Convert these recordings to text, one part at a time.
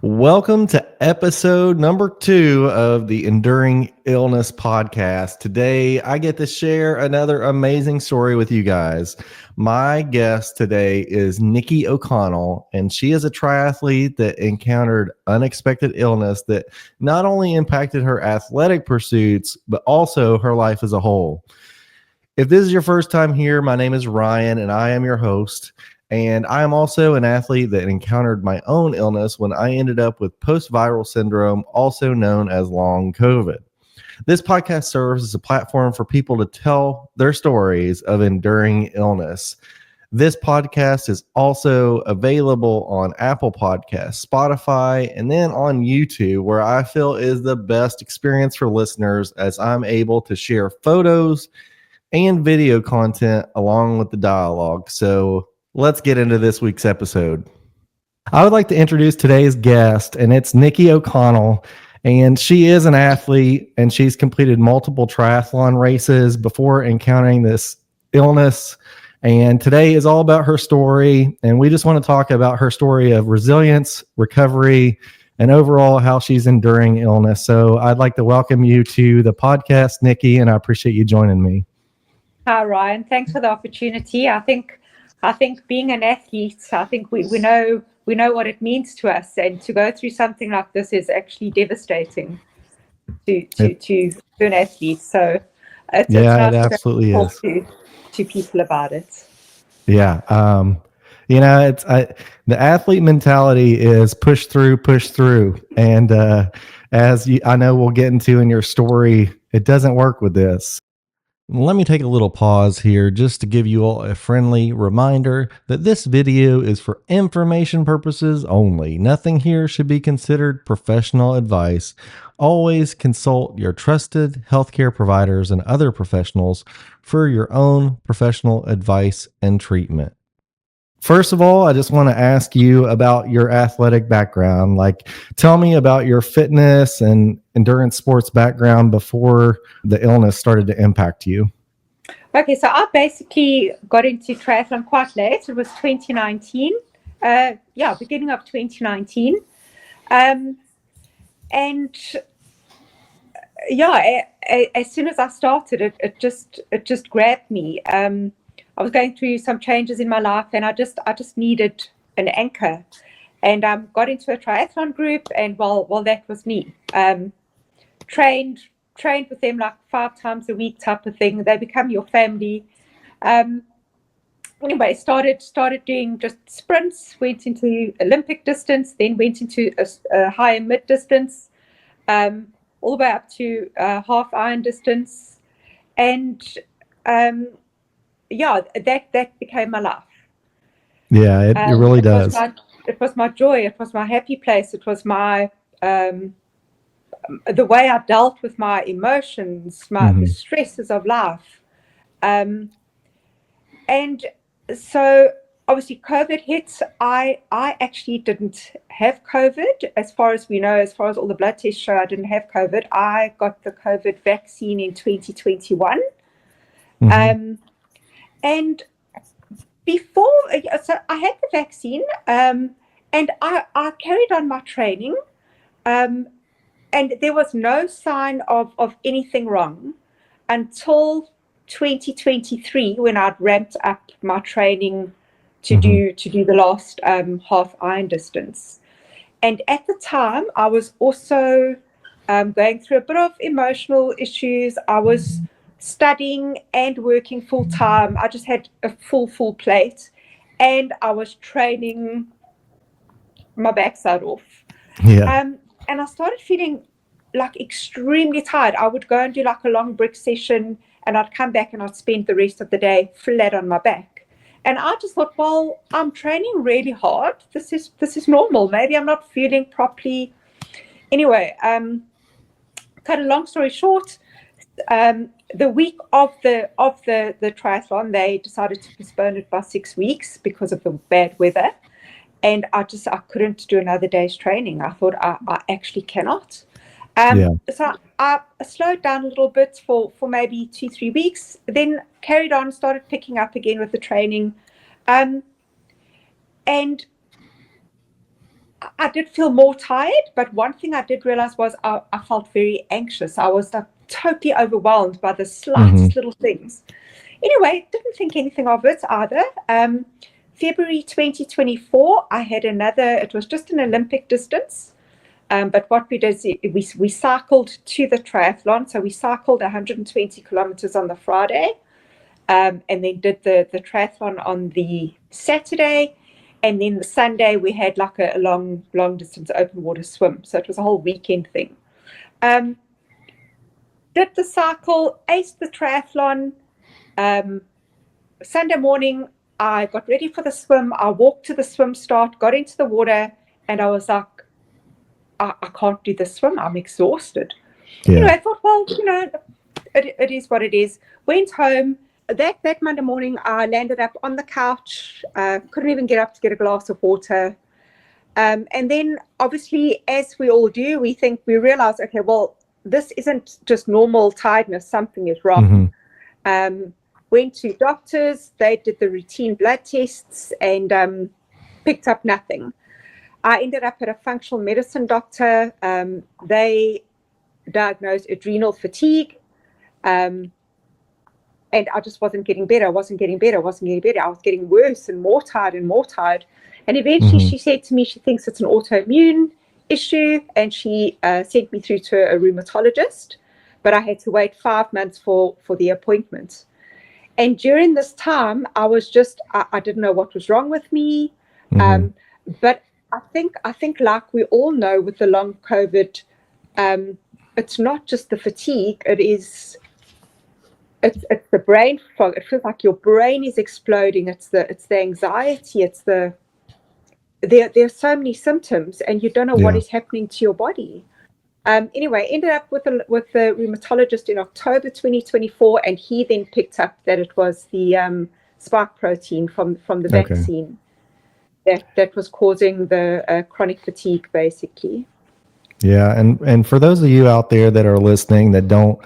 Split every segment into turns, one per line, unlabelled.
Welcome to episode number 2 of the Enduring Illness podcast. Today, I get to share another amazing story with you guys. My guest today is Nikki O'Connell, and she is a triathlete that encountered unexpected illness that not only impacted her athletic pursuits, but also her life as a whole. If this is your first time here, my name is Ryan, and I am your host. And I am also an athlete that encountered my own illness when I ended up with post-viral syndrome, also known as long COVID. This podcast serves as a platform for people to tell their stories of enduring illness. This podcast is also available on Apple Podcasts, Spotify, and then on YouTube, where I feel is the best experience for listeners as I'm able to share photos and video content along with the dialogue. So let's get into this week's episode. I would like to introduce today's guest, and it's Nikki O'Connell. And she is an athlete, and she's completed multiple triathlon races before encountering this illness. And today is all about her story. And we just want to talk about her story of resilience, recovery, and overall how she's enduring illness. So I'd like to welcome you to the podcast, Nikki, and I appreciate you joining me.
Hi, Ryan. Thanks for the opportunity. I think being an athlete, I think we know what it means to us, and to go through something like this is actually devastating to an athlete. So it's nice
it absolutely
to talk
is.
to people about it.
Yeah. The athlete mentality is push through. And I know we'll get into in your story, it doesn't work with this. Let me take a little pause here just to give you all a friendly reminder that this video is for information purposes only. Nothing here should be considered professional advice. Always consult your trusted healthcare providers and other professionals for your own professional advice and treatment. First of all, I just want to ask you about your athletic background. Like, tell me about your fitness and endurance sports background before the illness started to impact you.
Okay, so I basically got into triathlon quite late. It was 2019. Beginning of 2019. As soon as I started, it just grabbed me. I was going through some changes in my life, and I just needed an anchor, and got into a triathlon group, and well, that was me. Trained with them like 5 times a week type of thing. They become your family. Anyway, started doing just sprints, went into Olympic distance, then went into a higher mid distance, all the way up to half iron distance, and that became my life.
Yeah, it really does.
It was my joy. It was my happy place. It was my the way I dealt with my emotions, the stresses of life. And so obviously COVID hits. I actually didn't have COVID, as far as we know, as far as all the blood tests show, I didn't have COVID. I got the COVID vaccine in 2021. And before, so I had the vaccine, and I carried on my training, and there was no sign of anything wrong until 2023, when I'd ramped up my training to do the last half iron distance. And at the time, I was also going through a bit of emotional issues. I was studying and working full time. I just had a full plate, and I was training my backside off. And I started feeling like extremely tired. I would go and do like a long brick session, and I'd come back and I'd spend the rest of the day flat on my back. And I just thought, well, I'm training really hard. This is normal. Maybe I'm not feeling properly. Anyway, cut a long story short, the week of the triathlon, they decided to postpone it by 6 weeks because of the bad weather, and I couldn't do another day's training. I thought I actually cannot. So I slowed down a little bit for maybe 2-3 weeks, then carried on, started picking up again with the training, and I did feel more tired, but one thing I did realize was I felt very anxious. I was like totally overwhelmed by the slightest little things. Anyway, didn't think anything of it either. February 2024, I had another, it was just an Olympic distance. But what we did is we cycled to the triathlon. So we cycled 120 kilometers on the Friday, and then did the triathlon on the Saturday. And then the Sunday, we had like a long distance open water swim. So it was a whole weekend thing. Did the cycle, aced the triathlon. Sunday morning, I got ready for the swim. I walked to the swim start, got into the water, and I was like, I can't do the swim. I'm exhausted.
Yeah.
Anyway, I thought, well, it is what it is. Went home. That Monday morning, I landed up on the couch. Couldn't even get up to get a glass of water. And then, obviously, as we all do, we realize, okay, well, this isn't just normal tiredness. Something is wrong. Went to doctors. They did the routine blood tests and picked up nothing. I ended up at a functional medicine doctor. They diagnosed adrenal fatigue. And I just wasn't getting better. I was getting worse and more tired. And eventually she said to me, she thinks it's an autoimmune issue. And she sent me through to a rheumatologist. But I had to wait 5 months for the appointment. And during this time, I was just, I didn't know what was wrong with me. But I think like we all know with the long COVID, it's not just the fatigue, it's the brain fog. It feels like your brain is exploding. It's the anxiety. There are so many symptoms, and you don't know what is happening to your body. Anyway, ended up with the rheumatologist in October 2024, and he then picked up that it was the spike protein from the vaccine that was causing the chronic fatigue, basically.
Yeah, and for those of you out there that are listening that don't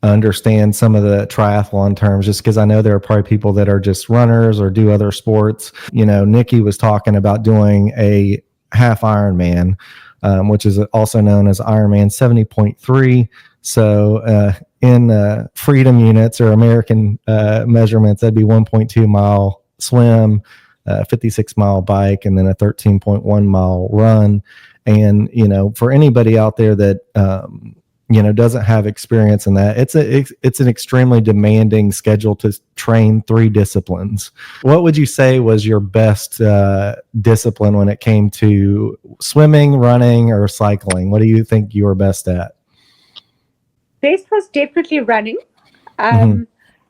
understand some of the triathlon terms, just because I know there are probably people that are just runners or do other sports. Nikki was talking about doing a half Ironman, which is also known as Ironman 70.3. So in freedom units or American measurements, that'd be 1.2 mile swim, 56-mile bike, and then a 13.1 mile run. And for anybody out there that doesn't have experience in that, it's an extremely demanding schedule to train 3 disciplines. What would you say was your best discipline when it came to swimming, running, or cycling? What do you think you were best at?
Best was definitely running.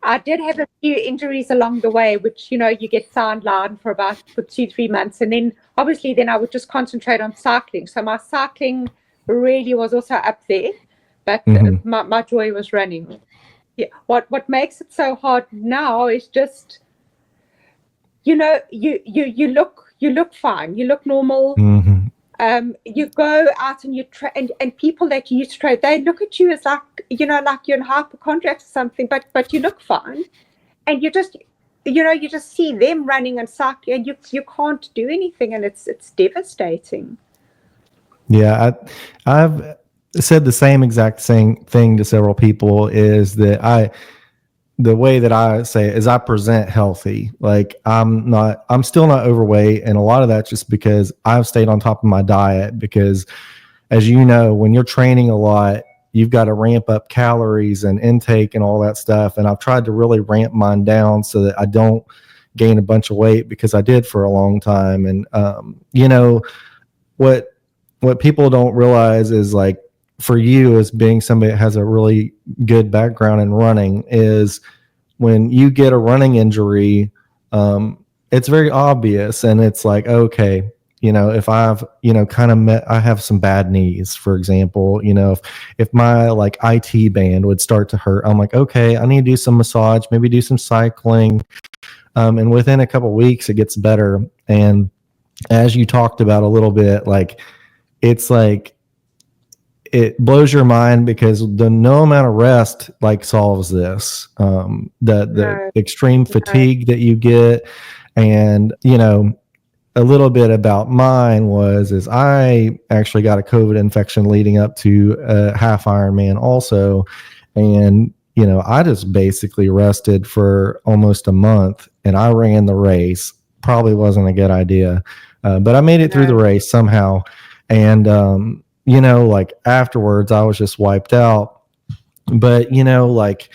I did have a few injuries along the way, which, you get sidelined for 2-3 months. And then obviously I would just concentrate on cycling. So my cycling really was also up there, but my joy was running. Yeah. What makes it so hard now is just, you look fine. You look normal. You go out and you train, and people that you used to train, they look at you as like you're in hypochondriac or something, but you look fine, and you just see them running and cycling, and you can't do anything, and it's devastating.
Yeah, I've said the same exact same thing to several people, is that the way that I say it is I present healthy. Like I'm still not overweight. And a lot of that's just because I've stayed on top of my diet, because as you know, when you're training a lot, you've got to ramp up calories and intake and all that stuff. And I've tried to really ramp mine down so that I don't gain a bunch of weight, because I did for a long time. And, what people don't realize is, like, for you as being somebody that has a really good background in running, is when you get a running injury, it's very obvious. And it's like, okay, if I've, I have some bad knees, for example, if my like IT band would start to hurt, I'm like, okay, I need to do some massage, maybe do some cycling. And within a couple of weeks, it gets better. And as you talked about a little bit, like, it's like, it blows your mind, because the no amount of rest like solves this. The extreme fatigue that you get, and a little bit about mine is I actually got a COVID infection leading up to a half Ironman also. And, I just basically rested for almost a month and I ran the race. Probably wasn't a good idea. But I made it through the race somehow. And, like afterwards, I was just wiped out. But, like,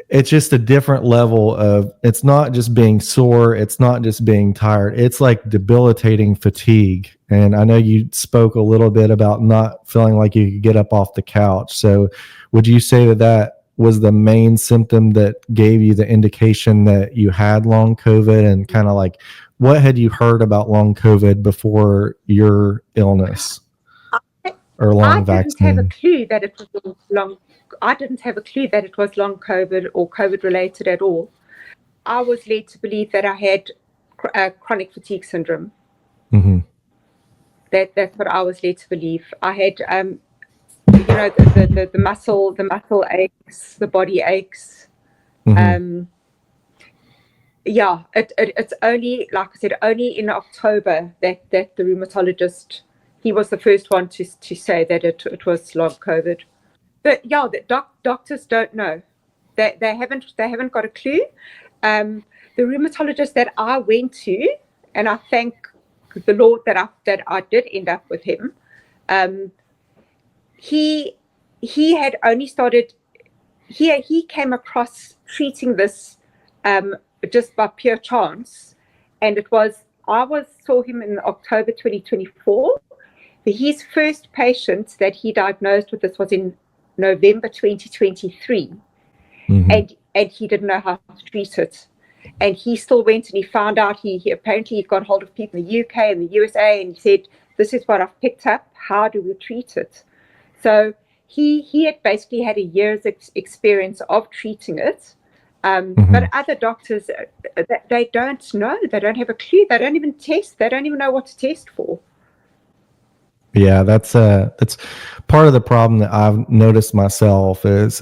it's just a different level of, it's not just being sore, it's not just being tired, it's like debilitating fatigue. And I know you spoke a little bit about not feeling like you could get up off the couch. So would you say that that was the main symptom that gave you the indication that you had long COVID? And kind of like, what had you heard about long COVID before your illness or long vaccine?
I didn't have a clue that it was long. I didn't have a clue that it was long COVID or COVID related at all. I was led to believe that I had chronic fatigue syndrome.
Mm-hmm.
That's what I was led to believe. I had, the muscle aches, the body aches.
Mm-hmm.
It's only, like I said, only in October that the rheumatologist, he was the first one to say that it was long COVID. But yeah, the doctors don't know. They haven't got a clue. The rheumatologist that I went to, and I thank the Lord that I did end up with him. He had only started. He came across treating this just by pure chance, and I saw him in October 2024. His first patient that he diagnosed with this was in November 2023, and he didn't know how to treat it, and he still went and he found out. He apparently got hold of people in the UK and the USA, and he said, "This is what I've picked up. How do we treat it?" So he had basically had a year's experience of treating it, but other doctors, they don't know. They don't have a clue. They don't even test. They don't even know what to test for.
Yeah, that's part of the problem that I've noticed myself is,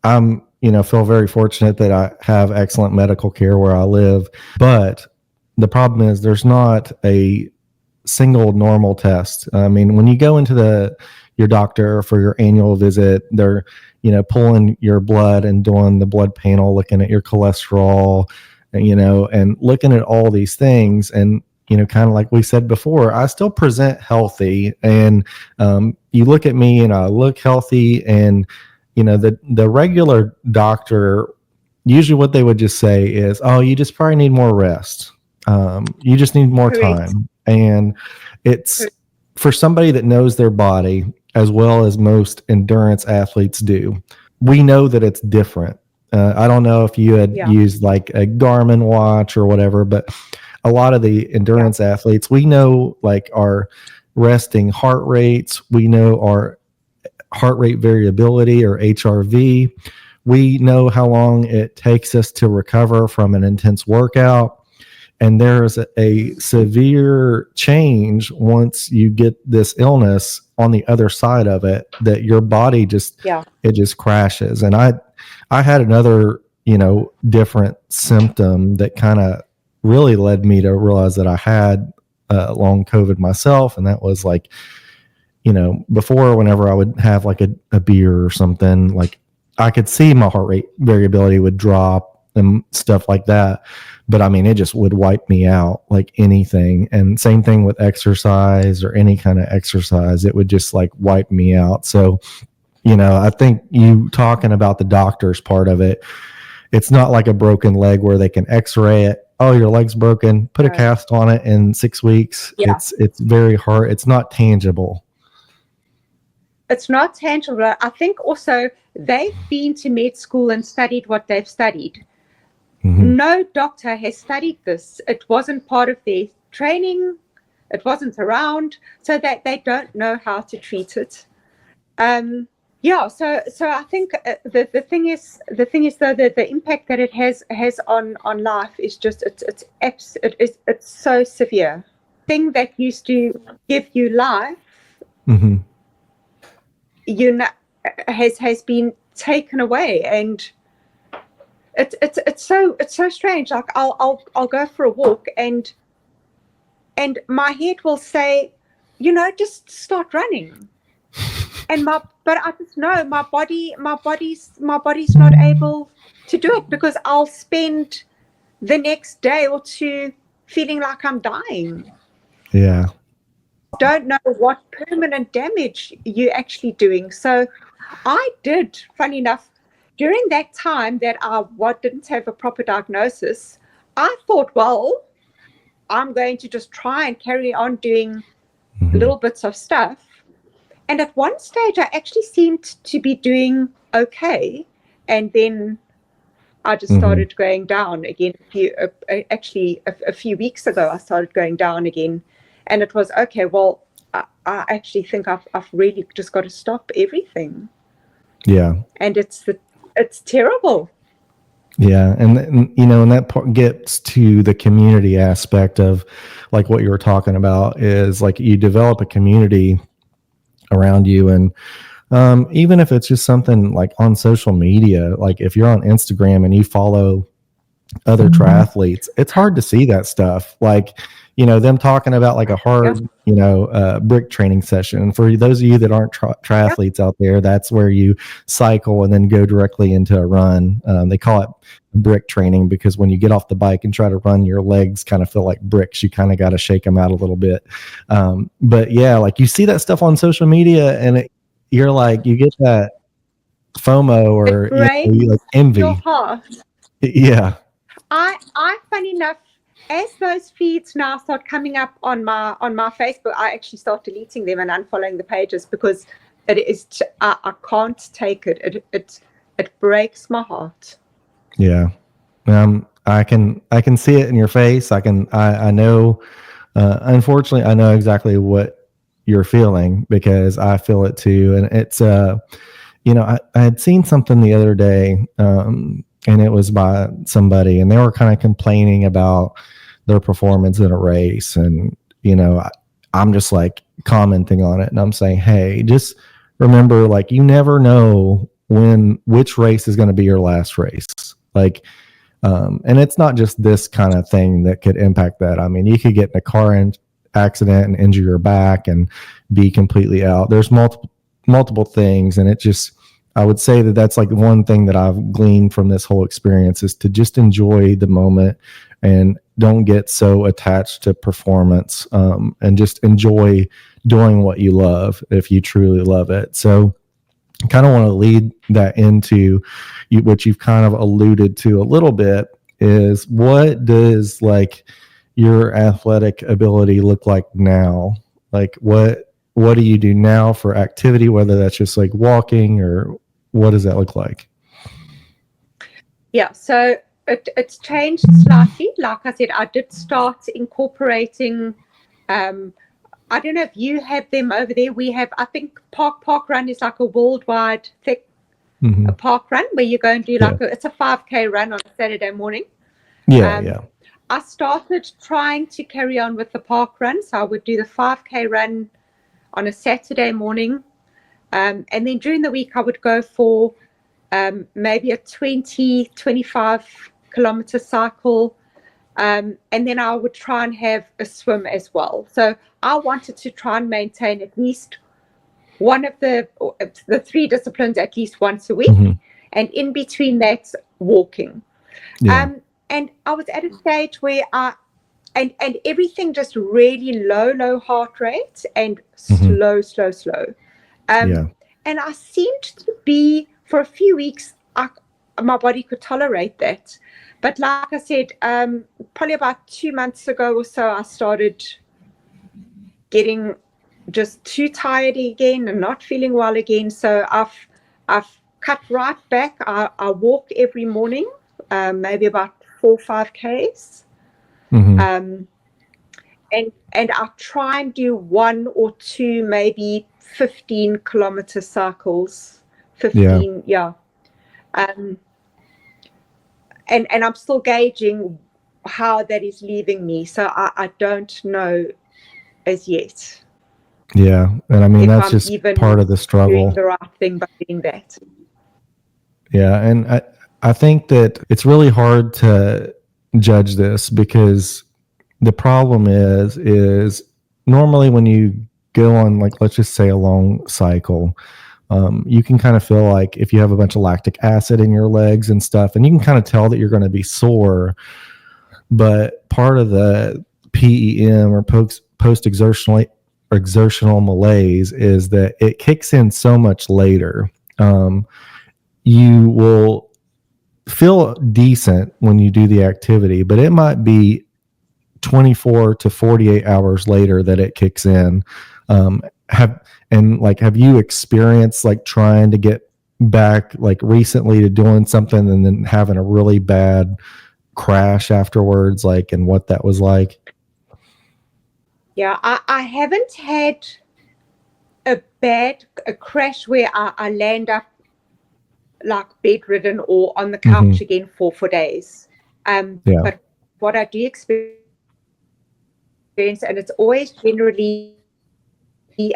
I'm, feel very fortunate that I have excellent medical care where I live. But the problem is there's not a single normal test. I mean, when you go into your doctor for your annual visit, they're, pulling your blood and doing the blood panel, looking at your cholesterol, and looking at all these things. And kind of like we said before, I still present healthy, and you look at me and I look healthy, and the regular doctor, usually what they would just say is, "Oh, you just probably need more rest. You just need more
Correct.
time." And it's for somebody that knows their body as well as most endurance athletes do. We know that it's different. I don't know if you had used like a Garmin watch or whatever, but a lot of the endurance athletes, we know like our resting heart rates, we know our heart rate variability or HRV. We know how long it takes us to recover from an intense workout. And there's a severe change once you get this illness on the other side of it, that your body just crashes. And I had another, different symptom that kind of really led me to realize that I had long COVID myself. And that was like, before, whenever I would have like a beer or something, like I could see my heart rate variability would drop and stuff like that. But I mean, it just would wipe me out like anything. And same thing with exercise or any kind of exercise, it would just like wipe me out. So, I think you talking about the doctor's part of it, it's not like a broken leg where they can x-ray it. Oh, your leg's broken, put a cast on it in 6 weeks. Yeah. It's very hard. It's not tangible.
It's not tangible. I think also they've been to med school and studied what they've studied. No doctor has studied this. It wasn't part of their training. It wasn't around, so that they don't know how to treat it. So I think the thing is though, the impact that it has on life is just it's so severe. Thing that used to give you life, has been taken away, and it's so strange. Like I'll go for a walk, and and my head will say, just start running. But I just know my body's not able to do it, because I'll spend the next day or two feeling like I'm dying.
Yeah.
Don't know what permanent damage you're actually doing. So I did, funny enough, during that time that I didn't have a proper diagnosis, I thought, well, I'm going to just try and carry on doing little bits of stuff. And at one stage, I actually seemed to be doing okay. And then I just started going down again. A few weeks ago, I started going down again. And it was, okay, well, I actually think I've really just got to stop everything.
Yeah.
And it's terrible.
Yeah. And that part gets to the community aspect of like what you were talking about, is like you develop a community around you. And even if it's just something like on social media, like if you're on Instagram and you follow other triathletes, it's hard to see that stuff. Like, them talking about like a hard, brick training session. And for those of you that aren't triathletes out there, that's where you cycle and then go directly into a run. They call it brick training because when you get off the bike and try to run, your legs kind of feel like bricks. You kind of got to shake them out a little bit. But yeah, like you see that stuff on social media and you're like, you get that FOMO or you like envy.
Your heart.
Yeah.
I funny enough, as those feeds now start coming up on my Facebook, I actually start deleting them and unfollowing the pages, because it is I can't take it. It breaks my heart.
Yeah. I can see it in your face. I know, unfortunately, I know exactly what you're feeling because I feel it too. And it's, I had seen something the other day, and it was by somebody, and they were kind of complaining about their performance in a race. And, I'm just like commenting on it, and I'm saying, hey, just remember, like, you never know which race is going to be your last race. Like, and it's not just this kind of thing that could impact that. I mean, you could get in a car accident and injure your back and be completely out. There's multiple things. And I would say that that's like one thing that I've gleaned from this whole experience is to just enjoy the moment and don't get so attached to performance, and just enjoy doing what you love if you truly love it. So I kind of want to lead that into what you've kind of alluded to a little bit, is what does like your athletic ability look like now? Like what do you do now for activity, whether that's just like walking, or what does that look like?
Yeah, so it's changed slightly. Like I said, I did start incorporating, I don't know if you have them over there. We have, I think Park Run is like a worldwide a park run where you go and do like it's a 5K run on a Saturday morning.
Yeah.
I started trying to carry on with the park run. So I would do the 5K run on a Saturday morning. And then during the week, I would go for maybe a 25 kilometer cycle. And then I would try and have a swim as well. So I wanted to try and maintain at least one of the 3 disciplines at least once a week. And in between that, walking. And I was at a stage where and everything just really low heart rate and slow. And I seemed to be, for a few weeks, my body could tolerate that. But like I said, probably about 2 months ago or so, I started getting just too tired again and not feeling well again. So I've cut right back. I walk every morning, maybe about 4 or 5 Ks. And I try and do 1 or 2, maybe 15 kilometer cycles. 15, and I'm still gauging how that is leaving me. So I don't know as yet.
Yeah. And I mean, that's just part of the struggle.
Doing the right thing by doing that.
Yeah. And I think that it's really hard to judge this because the problem is normally when you go on, like, let's just say a long cycle, you can kind of feel like if you have a bunch of lactic acid in your legs and stuff, and you can kind of tell that you're going to be sore. But part of the PEM, or post exertional malaise, is that it kicks in so much later. You will feel decent when you do the activity, but it might be 24 to 48 hours later that it kicks in. Have you experienced like trying to get back like recently to doing something and then having a really bad crash afterwards, like, and what that was like?
Yeah, I haven't had a crash where I land up like bedridden or on the couch again for days. But what I do experience, and it's always generally,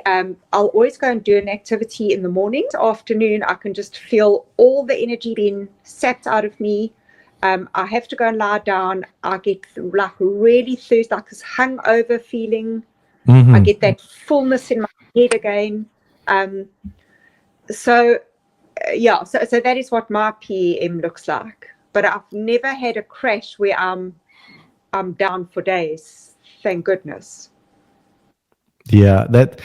I'll always go and do an activity in the morning. Afternoon, I can just feel all the energy being sapped out of me. I have to go and lie down. I get like really thirsty, like this hungover feeling. I get that fullness in my head again. So that is what my PEM looks like. But I've never had a crash where I'm down for days. Thank goodness.
Yeah, that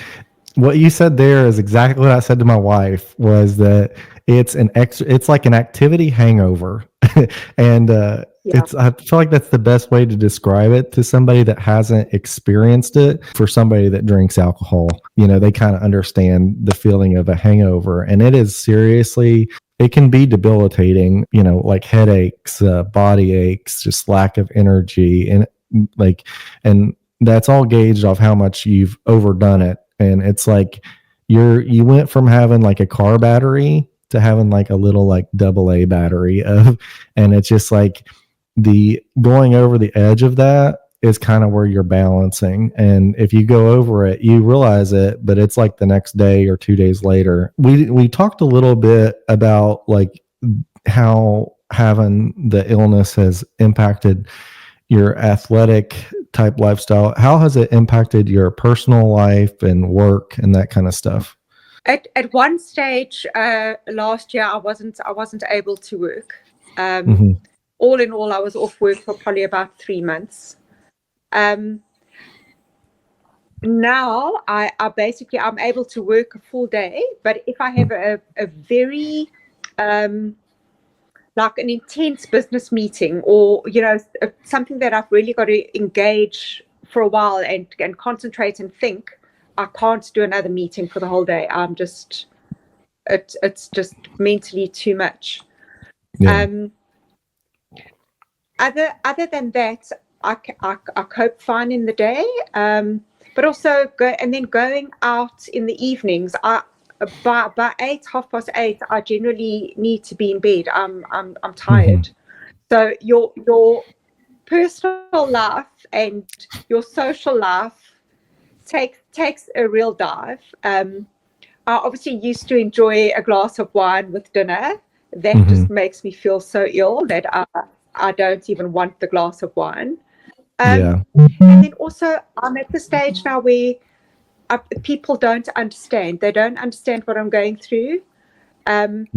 what you said there is exactly what I said to my wife, was that it's like an activity hangover. And I feel like that's the best way to describe it to somebody that hasn't experienced it. For somebody that drinks alcohol, they kind of understand the feeling of a hangover, and it is seriously, it can be debilitating, like headaches, body aches, just lack of energy, and that's all gauged off how much you've overdone it. And it's like you went from having like a car battery to having like a little like AA battery and it's just like the going over the edge of that is kind of where you're balancing. And if you go over it, you realize it, but it's like the next day or 2 days later. We talked a little bit about like how having the illness has impacted your athletic type lifestyle. How has it impacted your personal life and work and that kind of stuff?
At one stage last year, I wasn't able to work. All in all, I was off work for probably about 3 months. Now I'm able to work a full day, but if I have a very like an intense business meeting, or something that I've really got to engage for a while and concentrate and think, I can't do another meeting for the whole day. It's just mentally too much.
Yeah.
Other than that, I cope fine in the day. But also going out in the evenings. By 8:30, I generally need to be in bed. I'm tired. So your personal life and your social life takes a real dive. I obviously used to enjoy a glass of wine with dinner. That just makes me feel so ill that I don't even want the glass of wine. And then also I'm at the stage now where people don't understand. They don't understand what I'm going through. And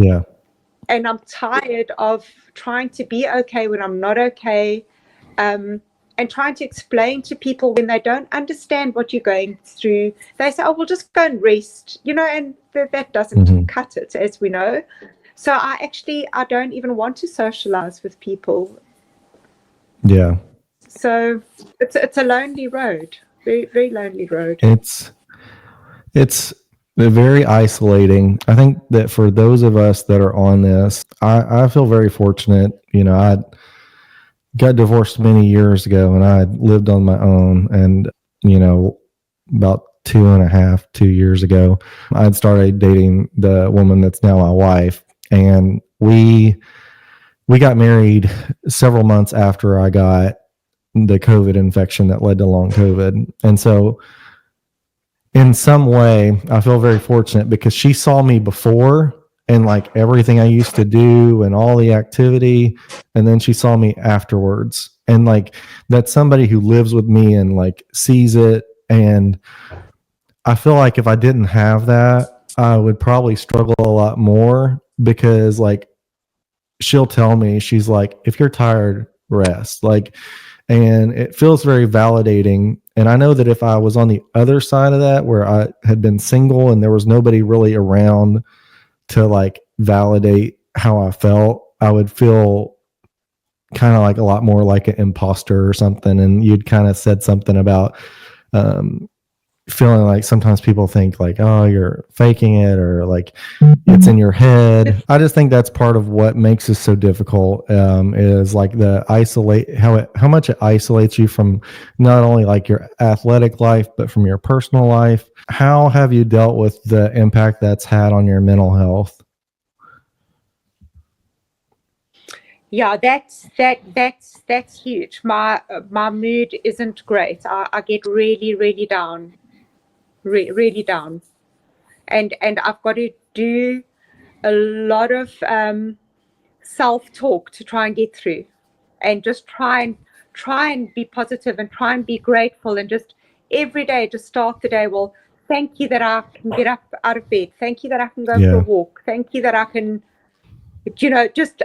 I'm tired of trying to be okay when I'm not okay. And trying to explain to people when they don't understand what you're going through. They say, oh, we'll just go and rest, and that doesn't cut it, as we know. So I don't even want to socialize with people.
Yeah.
So it's a lonely road, very, very lonely road.
It's very isolating. I think that for those of us that are on this, I feel very fortunate. I got divorced many years ago and I lived on my own. And, about 2 years ago, I'd started dating the woman that's now my wife. And we got married several months after I got the COVID infection that led to long COVID. And so in some way, I feel very fortunate because she saw me before and like everything I used to do and all the activity. And then she saw me afterwards. and like that's somebody who lives with me and like sees it. And I feel like if I didn't have that, I would probably struggle a lot more, because like she'll tell me, she's like, if you're tired, rest. Like, and it feels very validating. And I know that if I was on the other side of that, where I had been single and there was nobody really around to like validate how I felt, I would feel kind of like a lot more like an imposter or something. And you'd kind of said something about um, feeling like sometimes people think like, oh, you're faking it, or like it's in your head. I just think that's part of what makes this so difficult, is like the isolate, how much it isolates you from not only like your athletic life, but from your personal life. How have you dealt with the impact that's had on your mental health?
Yeah, that's huge. My mood isn't great. I get really down, really down, and I've got to do a lot of self-talk to try and get through, and just try and be positive and try and be grateful, and just every day just start the day. Well, thank you that I can get up out of bed. Thank you that I can go for a walk. Thank you that I can, just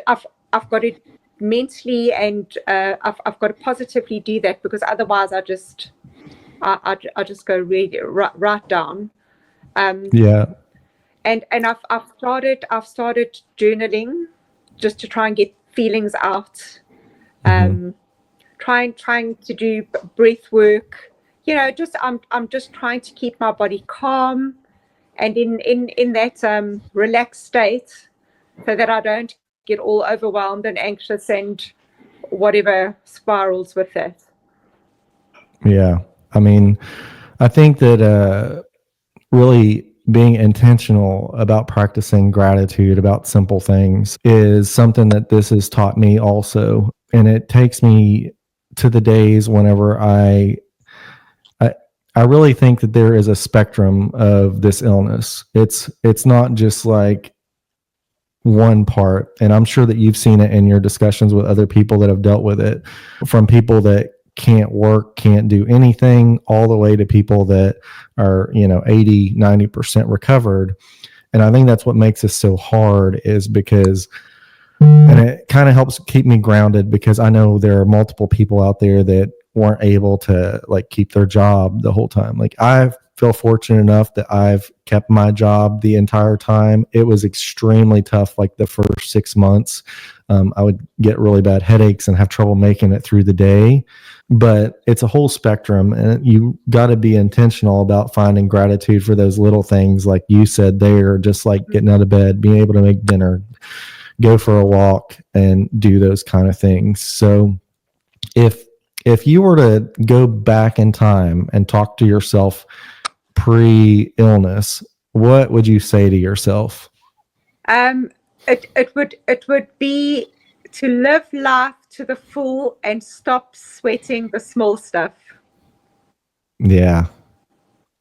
I've got to mentally and I've got to positively do that, because otherwise I just go really right down.
Yeah.
And I've started journaling, just to try and get feelings out. Trying to do breath work. Just I'm just trying to keep my body calm and in that relaxed state, so that I don't get all overwhelmed and anxious and whatever spirals with it.
Yeah. I mean, I think that really being intentional about practicing gratitude about simple things is something that this has taught me also. And it takes me to the days whenever I really think that there is a spectrum of this illness. It's not just like one part. And I'm sure that you've seen it in your discussions with other people that have dealt with it, from people that can't work, can't do anything, all the way to people that are, 80, 90% recovered. And I think that's what makes this so hard, is because, and it kind of helps keep me grounded, because I know there are multiple people out there that weren't able to like keep their job the whole time. Like I feel fortunate enough that I've kept my job the entire time. It was extremely tough. Like the first 6 months, I would get really bad headaches and have trouble making it through the day. But it's a whole spectrum, and you got to be intentional about finding gratitude for those little things, like you said there, just like getting out of bed, being able to make dinner, go for a walk, and do those kind of things. So if you were to go back in time and talk to yourself pre-illness, what would you say to yourself?
It would be to live life to the full and stop sweating the small stuff.
Yeah.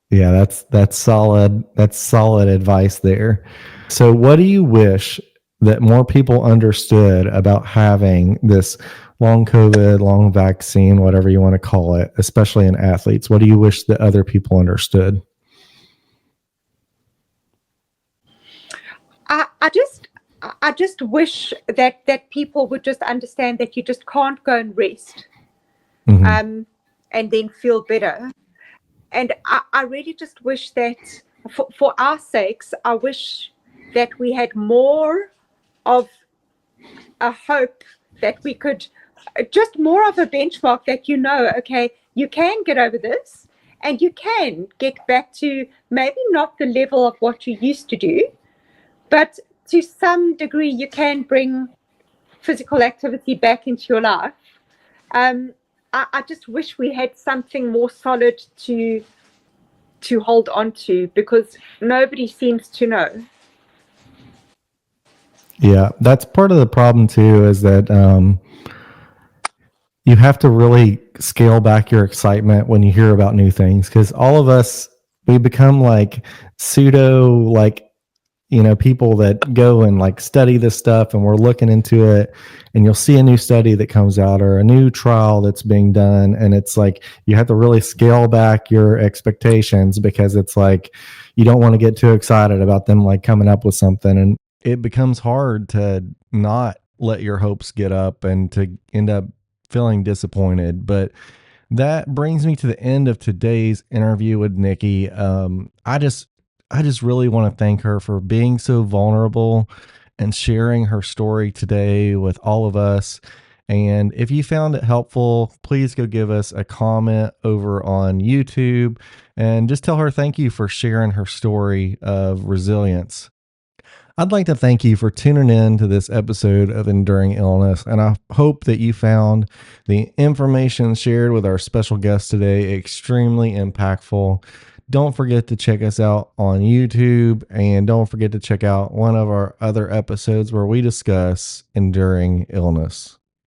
Yeah, that's solid. That's solid advice there. So what do you wish that more people understood about having this long COVID, long vaccine, whatever you want to call it, especially in athletes? What do you wish that other people understood?
I just wish that people would just understand that you just can't go and rest, and then feel better. And I really just wish that for our sakes, I wish that we had more of a hope, that we could just more of a benchmark, that okay, you can get over this, and you can get back to maybe not the level of what you used to do, but to some degree you can bring physical activity back into your life. I just wish we had something more solid to hold on to, because nobody seems to know.
Yeah, that's part of the problem too, is that you have to really scale back your excitement when you hear about new things, because all of us, we become like pseudo, like, people that go and like study this stuff, and we're looking into it, and you'll see a new study that comes out or a new trial that's being done, and it's like you have to really scale back your expectations, because it's like you don't want to get too excited about them like coming up with something, and it becomes hard to not let your hopes get up and to end up feeling disappointed. But that brings me to the end of today's interview with Nikki. I just really want to thank her for being so vulnerable and sharing her story today with all of us. And if you found it helpful, please go give us a comment over on YouTube and just tell her thank you for sharing her story of resilience. I'd like to thank you for tuning in to this episode of Enduring Illness, and I hope that you found the information shared with our special guest today extremely impactful. Don't forget to check us out on YouTube, and don't forget to check out one of our other episodes where we discuss enduring illness.